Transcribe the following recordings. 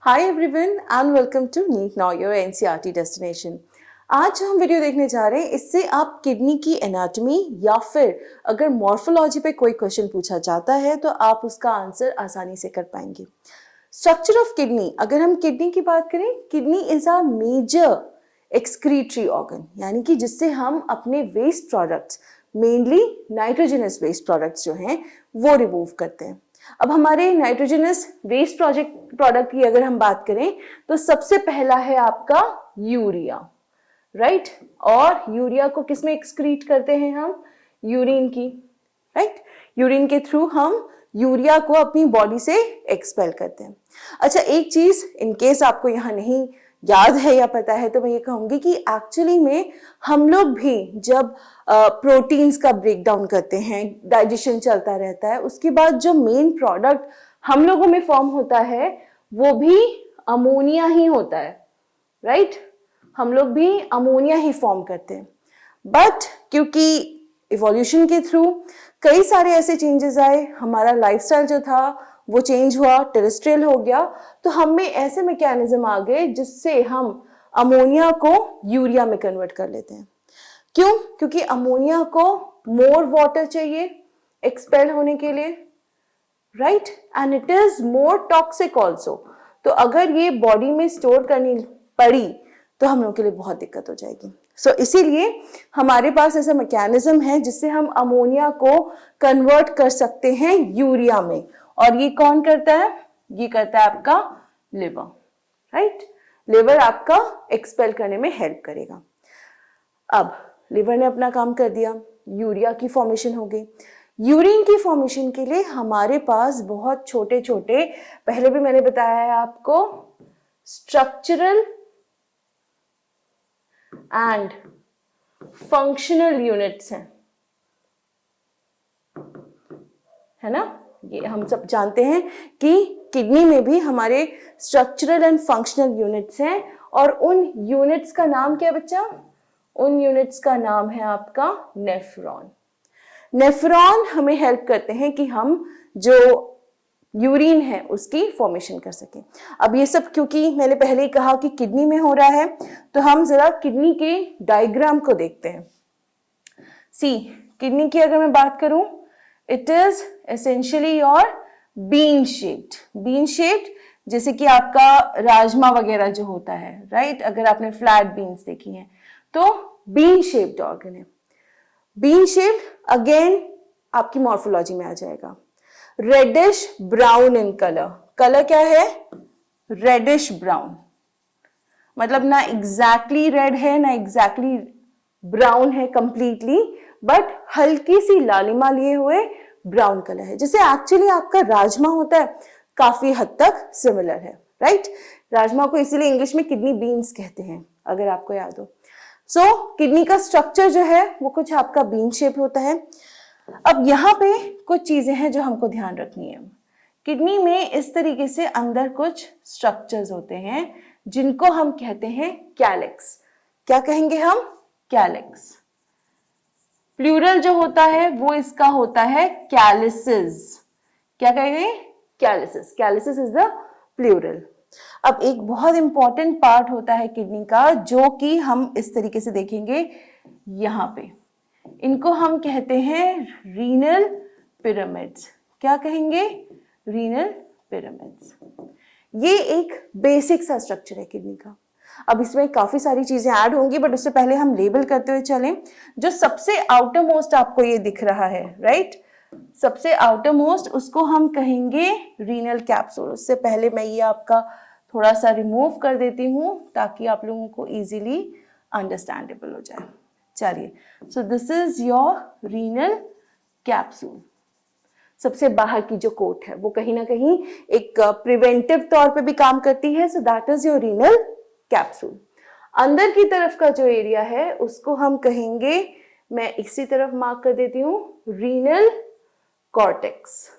Hi everyone and welcome to NEET Now Your NCERT Destination। आज जो हम video देखने जा रहे हैं इससे आप किडनी की एनाटॉमी या फिर अगर मॉर्फोलॉजी पे कोई क्वेश्चन पूछा जाता है तो आप उसका आंसर आसानी से कर पाएंगे। स्ट्रक्चर ऑफ किडनी, अगर हम किडनी की बात करें, kidney is a major excretory organ, यानी कि जिससे हम अपने waste products, mainly nitrogenous waste products जो हैं वो रिमूव करते हैं। अब हमारे नाइट्रोजनस वेस्ट प्रोडक्ट की अगर हम बात करें तो सबसे पहला है आपका यूरिया, राइट। और यूरिया को किसमें एक्सक्रीट करते हैं हम? यूरिन की, राइट। यूरिन के थ्रू हम यूरिया को अपनी बॉडी से एक्सपेल करते हैं। अच्छा, एक चीज इन केस आपको यहाँ नहीं याद है या पता है तो मैं ये कहूंगी कि एक्चुअली में हम लोग भी जब प्रोटीन्स का ब्रेक डाउन करते हैं, डाइजेशन चलता रहता है, उसके बाद जो मेन प्रोडक्ट हम लोगों में फॉर्म होता है वो भी अमोनिया ही होता है, राइट। हम लोग भी अमोनिया ही फॉर्म करते हैं। बट क्योंकि इवोल्यूशन के थ्रू कई सारे ऐसे चेंजेस आए, हमारा लाइफस्टाइल जो था वो चेंज हुआ, टेरेस्ट्रियल हो गया, तो हम में ऐसे मैकेनिज्म आ गए जिससे हम अमोनिया को यूरिया में कन्वर्ट कर लेते हैं। क्यों? क्योंकि अमोनिया को मोर वाटर चाहिए एक्सपेल होने के लिए, right, and it is more toxic also. तो अगर ये बॉडी में स्टोर करनी पड़ी तो हम लोग के लिए बहुत दिक्कत हो जाएगी। इसीलिए हमारे पास ऐसा मैकेनिज्म है जिससे हम अमोनिया को कन्वर्ट कर सकते हैं यूरिया में। और ये कौन करता है? ये करता है आपका लिवर, राइट। लिवर आपका एक्सपेल करने में हेल्प करेगा। अब लिवर ने अपना काम कर दिया, यूरिया की फॉर्मेशन हो गई। यूरिन की फॉर्मेशन के लिए हमारे पास बहुत छोटे छोटे, पहले भी मैंने बताया है आपको, स्ट्रक्चरल एंड फंक्शनल यूनिट्स हैं, है ना। ये हम सब जानते हैं कि किडनी में भी हमारे स्ट्रक्चरल एंड फंक्शनल यूनिट्स हैं। और उन यूनिट्स का नाम क्या है बच्चा? उन यूनिट्स का नाम है आपका नेफ्रॉन। नेफ्रॉन हमें हेल्प करते हैं कि हम जो यूरिन है उसकी फॉर्मेशन कर सकें। अब ये सब क्योंकि मैंने पहले ही कहा कि किडनी में हो रहा है, तो हम जरा किडनी के डायग्राम को देखते हैं। सी, किडनी की अगर मैं बात करूं, it is essentially your bean shaped. Bean shaped जैसे कि आपका राजमा वगैरह जो होता है, राइट, अगर आपने फ्लैट बीन्स देखी हैं तो बीन शेप्ड ऑर्गन है। बीन शेप्ड अगेन आपकी मॉर्फोलॉजी में आ जाएगा। Reddish brown in colour. Colour क्या है? रेडिश ब्राउन, मतलब ना एग्जैक्टली रेड है ना एग्जैक्टली ब्राउन है कंप्लीटली, बट हल्की सी लालिमा लिए हुए ब्राउन कलर है। जैसे एक्चुअली आपका राजमा होता है, काफी हद तक सिमिलर है, राइट। राजमा को इसीलिए इंग्लिश में किडनी बीन्स कहते हैं, अगर आपको याद हो। किडनी का स्ट्रक्चर जो है वो कुछ आपका बीन शेप होता है। अब यहाँ पे कुछ चीजें हैं जो हमको ध्यान रखनी है। किडनी में इस तरीके से अंदर कुछ स्ट्रक्चर्स होते हैं जिनको हम कहते हैं कैलिक्स। क्या कहेंगे हम? कैलिक्स। प्लूरल जो होता है वो इसका होता है कैलिसिस। क्या कहेंगे? कैलिसिस। कैलिसिस इज द प्लूरल। अब एक बहुत इंपॉर्टेंट पार्ट होता है किडनी का जो कि हम इस तरीके से देखेंगे यहाँ पे, इनको हम कहते हैं रीनल पिरामिड्स। क्या कहेंगे? Renal pyramids. ये एक बेसिक सा स्ट्रक्चर है किडनी का। अब इसमें काफी सारी चीजें ऐड होंगी, बट उससे पहले हम लेबल करते हुए चलें। जो सबसे आउटर मोस्ट आपको ये दिख रहा है, राइट, सबसे आउटर मोस्ट, उसको हम कहेंगे रीनल कैप्सूल। उससे पहले मैं ये आपका थोड़ा सा रिमूव कर देती हूँ ताकि आप लोगों को इजीली अंडरस्टैंडेबल हो जाए। चलिए, so this is your renal capsule. सबसे बाहर की जो कोट है वो कहीं ना कहीं एक प्रिवेंटिव तौर पे भी काम करती है, so that is your renal capsule. अंदर की तरफ का जो एरिया है उसको हम कहेंगे, मैं इसी तरफ मार्क कर देती हूं, रीनल कॉर्टेक्स,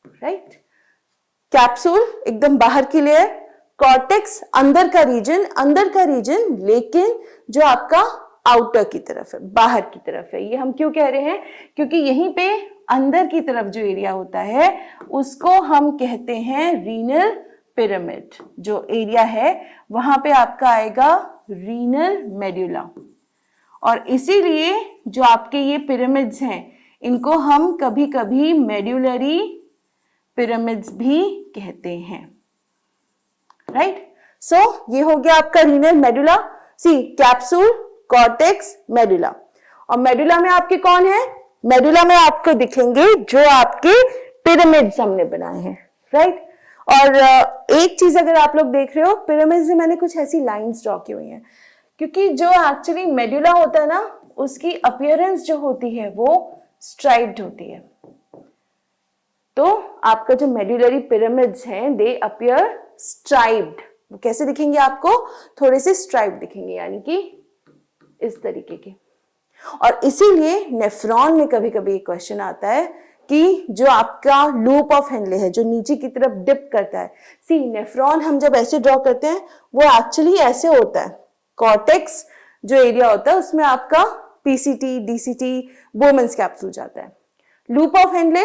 राइट। कैप्सूल एकदम बाहर की लेयर, कॉर्टेक्स अंदर का रीजन, लेकिन जो आपका आउटर की तरफ है, बाहर की तरफ है। ये हम क्यों कह रहे हैं? क्योंकि यहीं पे अंदर की तरफ जो एरिया होता है उसको हम कहते हैं रीनल पिरामिड। जो एरिया है वहां पे आपका आएगा रीनल मेडुला, और इसीलिए जो आपके ये पिरामिड्स हैं इनको हम कभी कभी मेडुलरी पिरामिड्स भी कहते हैं, राइट। सो ये हो गया आपका रीनल मेडुला। सी कैप्सूल, कॉर्टेक्स, मेडुला। और मेडुला में आपके कौन है? मेडुला में आपको दिखेंगे जो आपके पिरामिड्स हमने बनाए हैं, राइट। और एक चीज अगर आप लोग देख रहे हो, पिरामिड्स में मैंने कुछ ऐसी लाइंस ड्रॉ की हुई हैं, क्योंकि जो एक्चुअली मेडुला होता है ना उसकी अपीयरेंस जो होती है वो स्ट्राइप्ड होती है। तो आपका जो मेडुलरी पिरामिड्स हैं दे अपीयर स्ट्राइप्ड। वो कैसे दिखेंगे आपको? थोड़े से स्ट्राइप्ड दिखेंगे, यानी कि इस तरीके के। और इसीलिए नेफ्रॉन में कभी कभी एक क्वेश्चन आता है कि जो आपका लूप ऑफ हेनले है जो नीचे की तरफ डिप करता है, सी नेफ्रॉन हम जब ऐसे ड्रॉ करते हैं वो एक्चुअली ऐसे होता है। कॉर्टेक्स जो एरिया होता है उसमें आपका पीसीटी, डीसीटी, बोमन्स कैप्सूल जाता है। लूप ऑफ हेनले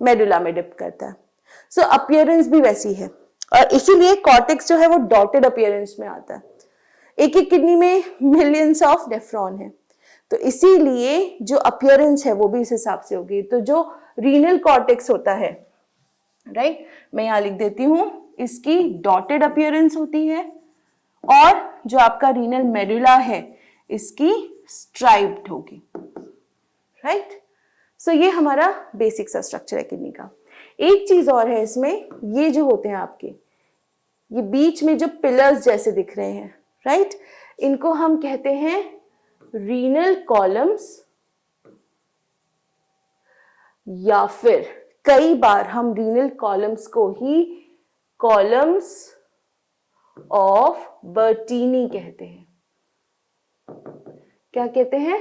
मेडुला में डिप करता है। सो अपीयरेंस भी वैसी है, और इसीलिए कॉर्टेक्स जो है वो डॉटेड अपीयरेंस में आता है। एक एक किडनी में मिलियंस ऑफ नेफ्रॉन है, तो इसीलिए जो अपीयरेंस है वो भी इस हिसाब से होगी। तो जो रीनल कॉर्टेक्स होता है, राइट, मैं यहां लिख देती हूं, इसकी डॉटेड अपीयरेंस होती है, और जो आपका रीनल मेडुला है इसकी स्ट्राइप्ड होगी, राइट। सो ये हमारा बेसिक सा स्ट्रक्चर है किडनी का। एक चीज और है इसमें, ये जो होते हैं आपके, ये बीच में जो पिलर्स जैसे दिख रहे हैं, राइट, इनको हम कहते हैं रीनल कॉलम्स, या फिर कई बार हम रीनल कॉलम्स को ही कॉलम्स ऑफ बर्टीनी कहते हैं। क्या कहते हैं?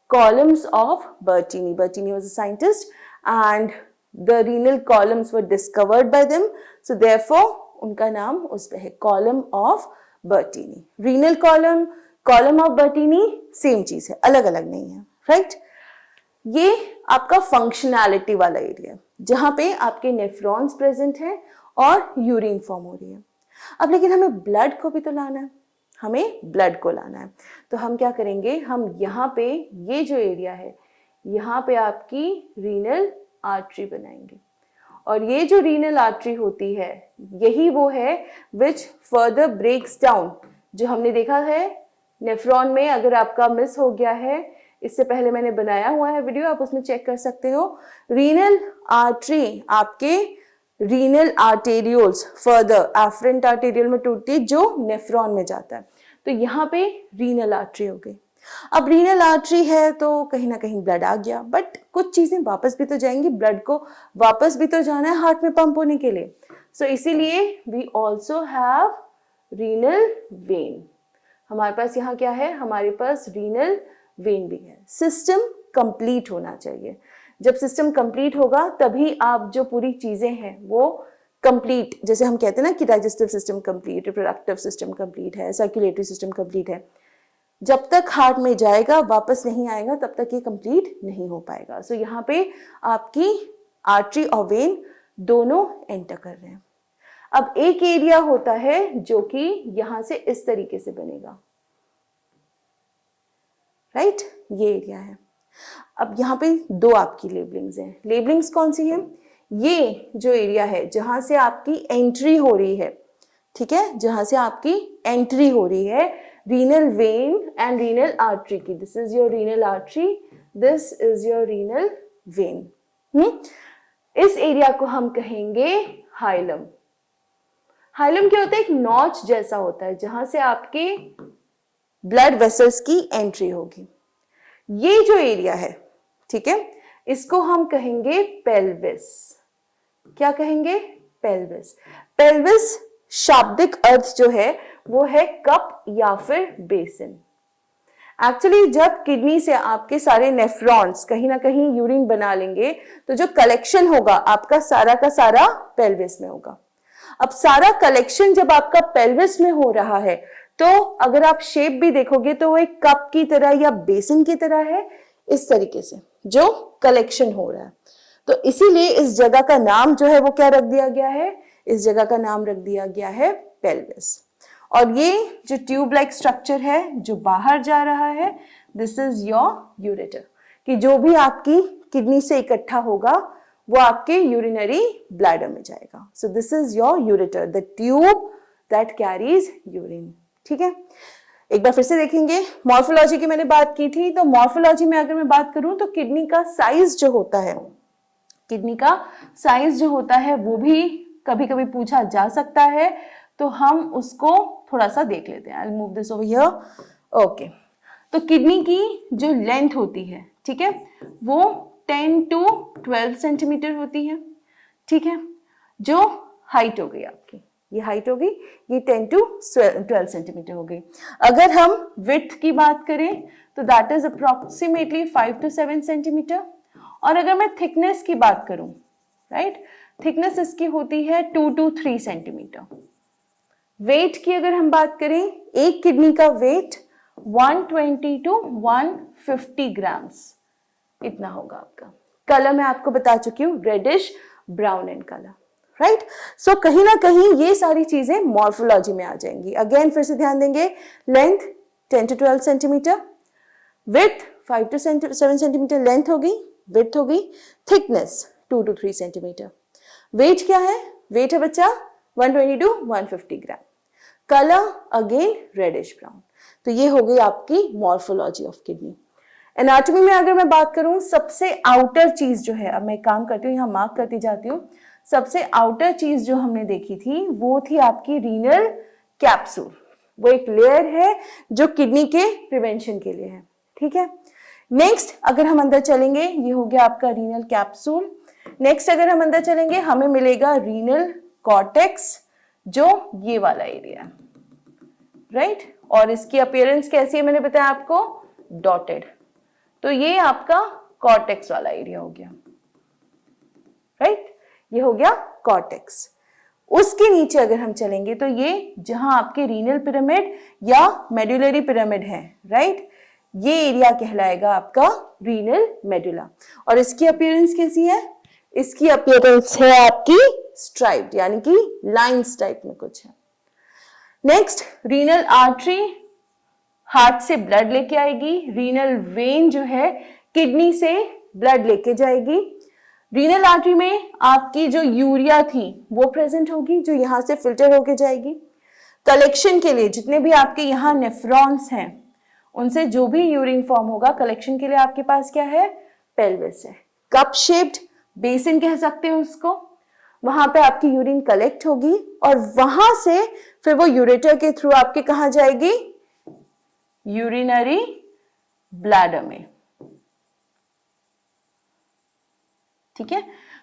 Columns of बर्टीनी। बर्टीनी was a scientist and the renal columns were discovered by them, so therefore उनका नाम उस पे है, column of बर्टीनी। Renal column, column of बर्टीनी same चीज है, अलग अलग नहीं है, राइट। ये आपका फंक्शनैलिटी वाला एरिया जहां पे आपके नेफ्रॉन्स प्रेजेंट है और यूरिन फॉर्म हो रही है। अब लेकिन हमें ब्लड को भी तो लाना है, हमें ब्लड को लाना है, तो हम क्या करेंगे, हम यहाँ पे ये जो एरिया है यहाँ पे आपकी रीनल आर्टरी बनाएंगे, और ये जो रीनल आर्टरी होती है यही वो है विच फर्दर ब्रेक्स डाउन। जो हमने देखा है नेफ्रॉन में, अगर आपका मिस हो गया है, इससे पहले मैंने बनाया हुआ है वीडियो, आप उसमें चेक कर सकते हो। रीनल आर्टरी आपके renal arterioles further afferent arterial में टूटती है जो नेफ्रॉन में जाता है, तो यहाँ पे रीनल आर्टरी हो गई। अब रीनल आर्टरी है तो कहीं ना कहीं ब्लड आ गया, बट कुछ चीजें वापस भी तो जाएंगी, ब्लड को वापस भी तो जाना है हार्ट में पंप होने के लिए। सो इसीलिए we also have renal vein. हमारे पास यहाँ क्या है, हमारे पास रीनल वेन भी है। सिस्टम कंप्लीट होना चाहिए। जब सिस्टम कंप्लीट होगा तभी आप जो पूरी चीजें हैं वो कंप्लीट, जैसे हम कहते हैं ना कि digestive system complete, reproductive system complete है, सर्कुलेटरी सिस्टम कंप्लीट है, जब तक हार्ट में जाएगा वापस नहीं आएगा तब तक ये कंप्लीट नहीं हो पाएगा। सो यहाँ पे आपकी आर्टरी और वेन दोनों एंटर कर रहे हैं। अब एक एरिया होता है जो कि यहां से इस तरीके से बनेगा, राइट, ये एरिया है। अब यहाँ पे दो आपकी लेबलिंग्स हैं। लेबलिंग्स कौन सी हैं? ये जो एरिया है जहां से आपकी एंट्री हो रही है, ठीक है, जहां से आपकी एंट्री हो रही है renal vein and renal artery की, this is your renal artery, this is your renal vein. इस एरिया को हम कहेंगे हाइलम। हाइलम क्या होता है? एक नॉच जैसा होता है जहां से आपके ब्लड वेसल्स की एंट्री होगी। ये जो एरिया है, ठीक है, इसको हम कहेंगे पेल्विस। क्या कहेंगे? पेल्विस। पेल्विस शाब्दिक अर्थ जो है वो है कप या फिर बेसिन। एक्चुअली जब किडनी से आपके सारे नेफ्रॉन्स कहीं ना कहीं यूरिन बना लेंगे तो जो कलेक्शन होगा आपका सारा का सारा पेल्विस में होगा। अब सारा कलेक्शन जब आपका पेल्विस में हो रहा है तो अगर आप शेप भी देखोगे तो वो एक कप की तरह या बेसिन की तरह है, इस तरीके से जो कलेक्शन हो रहा है। तो इसीलिए इस जगह का नाम जो है वो क्या रख दिया गया है, इस जगह का नाम रख दिया गया है पेल्विस। और ये जो ट्यूब लाइक स्ट्रक्चर है जो बाहर जा रहा है, दिस इज योर यूरेटर, कि जो भी आपकी किडनी से इकट्ठा होगा वो आपके यूरिनरी ब्लैडर में जाएगा। So this is your ureter, the tube that carries urine. ठीक है, एक बार फिर से देखेंगे। मॉर्फोलॉजी की मैंने बात की थी, तो मॉर्फोलॉजी में अगर मैं बात करूं तो किडनी का साइज जो होता है, किडनी का साइज जो होता है वो भी कभी कभी पूछा जा सकता है, तो हम उसको थोड़ा सा देख लेते हैं। I will move this over here. Okay, तो किडनी की जो लेंथ होती है, ठीक है, वो 10 to 12 सेंटीमीटर होती है। ठीक है, जो हाइट हो गई आपकी, ये हाइट हो गई, ये 10 to 12 सेंटीमीटर हो गई। अगर हम विड्थ की बात करें तो that is approximately 5 to 7 centimetre. और अगर मैं थिकनेस की बात करूं, राइट, थिकनेस इसकी होती है 2 to 3 सेंटीमीटर। वेट की अगर हम बात करें, एक किडनी का वेट 120 to 150 ग्राम्स इतना होगा आपका। कलर मैं आपको बता चुकी हूँ, reddish brown in colour, right. So कहीं ना कहीं ये सारी चीजें मॉर्फोलॉजी में आ जाएंगी। अगेन फिर से ध्यान देंगे, length 10 to 12 centimetre, width 5 to 7 centimetre length होगी, विड्थ होगी, थिकनेस 2 to 3 सेंटीमीटर। वेट क्या है, वेट है बच्चा 120 to 150 gram. Colour again reddish brown. तो ये हो गई आपकी मॉर्फोलॉजी ऑफ किडनी। एनाटॉमी में अगर मैं बात करूं, सबसे आउटर चीज जो है, अब मैं काम करती हूँ, यहाँ मार्क करती जाती हूँ, सबसे आउटर चीज जो हमने देखी थी वो थी आपकी रीनल कैप्सूल। वो एक लेयर है जो किडनी के प्रिवेंशन के लिए है। ठीक है, नेक्स्ट अगर हम अंदर चलेंगे, ये हो गया आपका रीनल कैप्सूल। नेक्स्ट अगर हम अंदर चलेंगे, हमें मिलेगा रीनल कॉर्टेक्स, जो ये वाला एरिया है, राइट। और इसकी अपीयरेंस कैसी है मैंने बताया आपको, डॉटेड। तो ये आपका कॉर्टेक्स वाला एरिया हो गया, राइट, ये हो गया कॉर्टेक्स। उसके नीचे अगर हम चलेंगे तो ये जहां आपके रीनल पिरामिड या मेडुलरी पिरामिड है, राइट, ये एरिया कहलाएगा आपका रीनल मेडुला। और इसकी अपीयरेंस कैसी है, इसकी अपीयरेंस है आपकी स्ट्राइप्ड, यानी कि लाइंस टाइप में कुछ है। नेक्स्ट, रीनल आर्टरी हार्ट से ब्लड लेके आएगी, रीनल वेन जो है किडनी से ब्लड लेके जाएगी। रीनल आर्टरी में आपकी जो यूरिया थी वो प्रेजेंट होगी, जो यहां से फिल्टर होके जाएगी। कलेक्शन के लिए जितने भी आपके यहाँ नेफ्रॉन्स हैं, उनसे जो भी यूरिन फॉर्म होगा, कलेक्शन के लिए आपके पास क्या है, पेल्विस है। कप शेप्ड बेसिन कह सकते हैं उसको। वहां पे आपकी यूरिन कलेक्ट होगी और वहां से फिर वो यूरेटर के थ्रू आपके कहां जाएगी, यूरिनरी ब्लैडर में। ठीक है,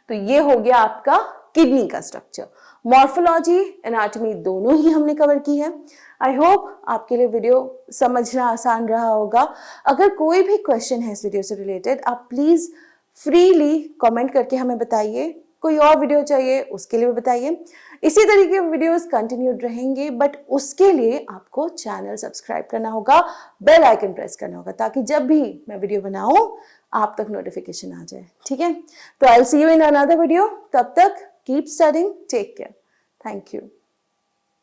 तो ये हो गया आपका किडनी का स्ट्रक्चर। मॉर्फोलॉजी, एनाटॉमी दोनों ही हमने कवर की है। आई होप आपके लिए वीडियो समझना आसान रहा होगा। अगर कोई भी क्वेश्चन है इस वीडियो से रिलेटेड, आप प्लीज फ्रीली कमेंट करके हमें बताइए। कोई और वीडियो चाहिए उसके लिए भी बताइए। इसी तरीके के वीडियोस कंटिन्यूड रहेंगे, बट उसके लिए आपको चैनल सब्सक्राइब करना होगा, बेल आइकन प्रेस करना होगा, ताकि जब भी मैं वीडियो बनाऊं आप तक नोटिफिकेशन आ जाए। ठीक है, तो I will see you in another video. तब तक keep studying, take care, thank you.